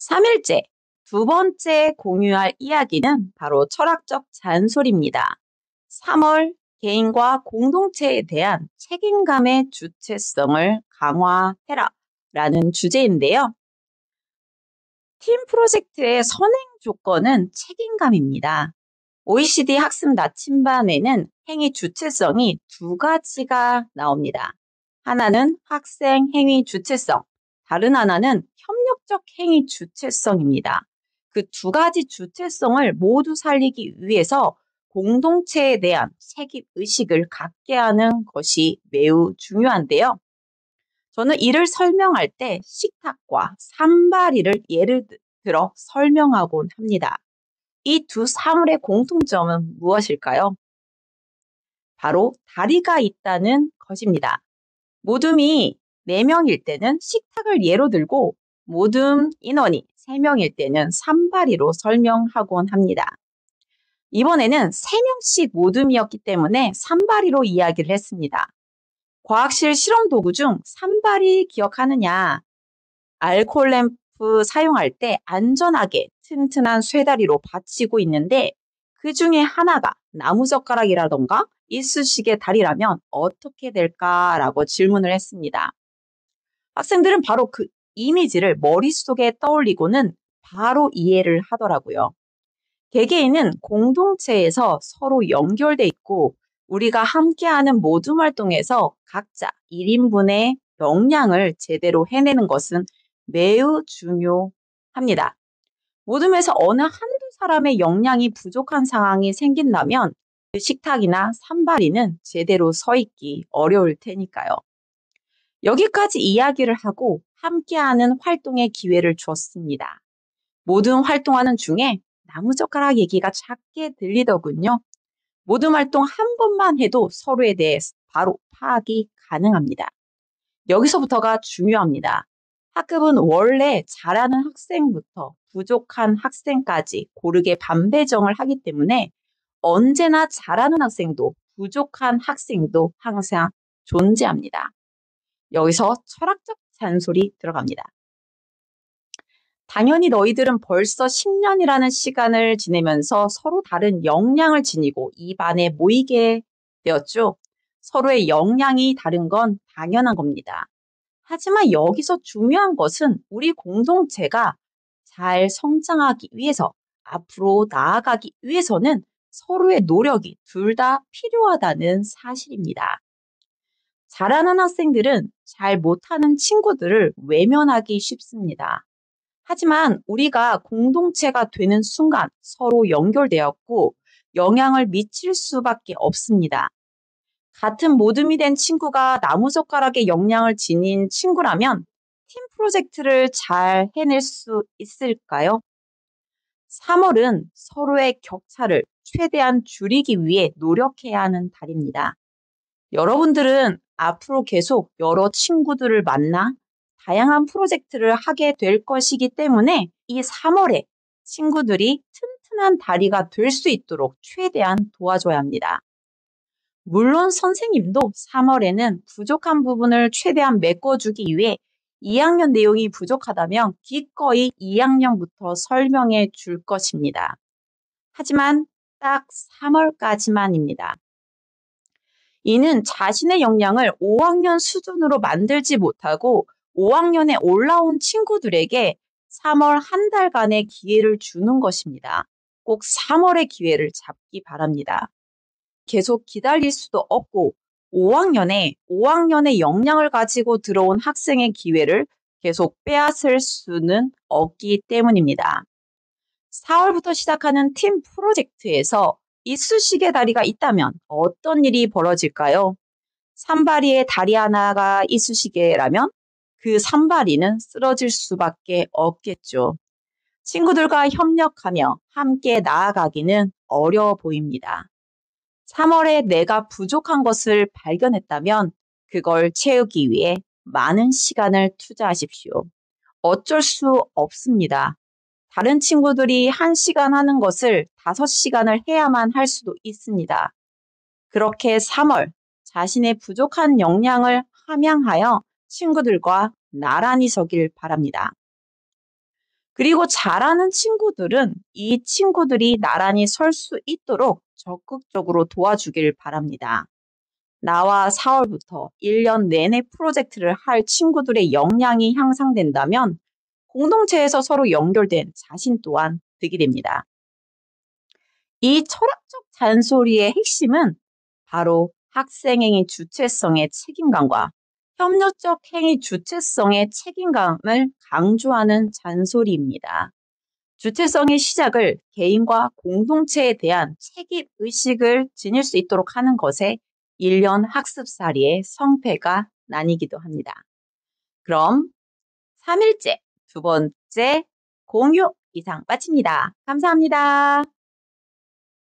3일째, 두 번째 공유할 이야기는 바로 철학적 잔소리입니다. 3월 개인과 공동체에 대한 책임감의 주체성을 강화해라 라는 주제인데요. 팀 프로젝트의 선행 조건은 책임감입니다. OECD 학습 나침반에는 행위 주체성이 두 가지가 나옵니다. 하나는 학생 행위 주체성, 다른 하나는 협력적 행위 주체성입니다. 그 두 가지 주체성을 모두 살리기 위해서 공동체에 대한 책임 의식을 갖게 하는 것이 매우 중요한데요. 저는 이를 설명할 때 식탁과 산발이를 예를 들어 설명하곤 합니다. 이 두 사물의 공통점은 무엇일까요? 바로 다리가 있다는 것입니다. 모둠이 4명일 때는 식탁을 예로 들고 모둠 인원이 3명일 때는 산발이로 설명하곤 합니다. 이번에는 3명씩 모둠이었기 때문에 산발이로 이야기를 했습니다. 과학실 실험 도구 중 산발이 기억하느냐? 알코올 램프 사용할 때 안전하게 튼튼한 쇠다리로 받치고 있는데 그 중에 하나가 나무젓가락이라던가 이쑤시개 다리라면 어떻게 될까라고 질문을 했습니다. 학생들은 바로 그 이미지를 머릿속에 떠올리고는 바로 이해를 하더라고요. 개개인은 공동체에서 서로 연결돼 있고 우리가 함께하는 모둠 활동에서 각자 1인분의 역량을 제대로 해내는 것은 매우 중요합니다. 모둠에서 어느 한두 사람의 역량이 부족한 상황이 생긴다면 그 식탁이나 산발이는 제대로 서 있기 어려울 테니까요. 여기까지 이야기를 하고 함께하는 활동의 기회를 주었습니다. 모든 활동하는 중에 나무젓가락 얘기가 작게 들리더군요. 모든 활동 한 번만 해도 서로에 대해 바로 파악이 가능합니다. 여기서부터가 중요합니다. 학급은 원래 잘하는 학생부터 부족한 학생까지 고르게 반배정을 하기 때문에 언제나 잘하는 학생도 부족한 학생도 항상 존재합니다. 여기서 철학적 잔소리 들어갑니다. 당연히 너희들은 벌써 10년이라는 시간을 지내면서 서로 다른 역량을 지니고 이 반에 모이게 되었죠. 서로의 역량이 다른 건 당연한 겁니다. 하지만 여기서 중요한 것은 우리 공동체가 잘 성장하기 위해서, 앞으로 나아가기 위해서는 서로의 노력이 둘 다 필요하다는 사실입니다. 잘하는 학생들은 잘 못하는 친구들을 외면하기 쉽습니다. 하지만 우리가 공동체가 되는 순간 서로 연결되었고 영향을 미칠 수밖에 없습니다. 같은 모둠이 된 친구가 나무젓가락의 역량을 지닌 친구라면 팀 프로젝트를 잘 해낼 수 있을까요? 3월은 서로의 격차를 최대한 줄이기 위해 노력해야 하는 달입니다. 여러분들은 앞으로 계속 여러 친구들을 만나 다양한 프로젝트를 하게 될 것이기 때문에 이 3월에 친구들이 튼튼한 다리가 될 수 있도록 최대한 도와줘야 합니다. 물론 선생님도 3월에는 부족한 부분을 최대한 메꿔주기 위해 2학년 내용이 부족하다면 기꺼이 2학년부터 설명해 줄 것입니다. 하지만 딱 3월까지만입니다. 이는 자신의 역량을 5학년 수준으로 만들지 못하고 5학년에 올라온 친구들에게 3월 한 달간의 기회를 주는 것입니다. 꼭 3월의 기회를 잡기 바랍니다. 계속 기다릴 수도 없고 5학년의 역량을 가지고 들어온 학생의 기회를 계속 빼앗을 수는 없기 때문입니다. 4월부터 시작하는 팀 프로젝트에서 이쑤시개 다리가 있다면 어떤 일이 벌어질까요? 산발이의 다리 하나가 이쑤시개라면 그 산발이는 쓰러질 수밖에 없겠죠. 친구들과 협력하며 함께 나아가기는 어려워 보입니다. 3월에 내가 부족한 것을 발견했다면 그걸 채우기 위해 많은 시간을 투자하십시오. 어쩔 수 없습니다. 다른 친구들이 1시간 하는 것을 5시간을 해야만 할 수도 있습니다. 그렇게 3월 자신의 부족한 역량을 함양하여 친구들과 나란히 서길 바랍니다. 그리고 잘하는 친구들은 이 친구들이 나란히 설 수 있도록 적극적으로 도와주길 바랍니다. 나와 4월부터 1년 내내 프로젝트를 할 친구들의 역량이 향상된다면 공동체에서 서로 연결된 자신 또한 득이 됩니다. 이 철학적 잔소리의 핵심은 바로 학생행위 주체성의 책임감과 협력적 행위 주체성의 책임감을 강조하는 잔소리입니다. 주체성의 시작을 개인과 공동체에 대한 책임 의식을 지닐 수 있도록 하는 것에 1년 학습살이의 성패가 나뉘기도 합니다. 그럼 3일째 두 번째 공유 이상 마칩니다. 감사합니다.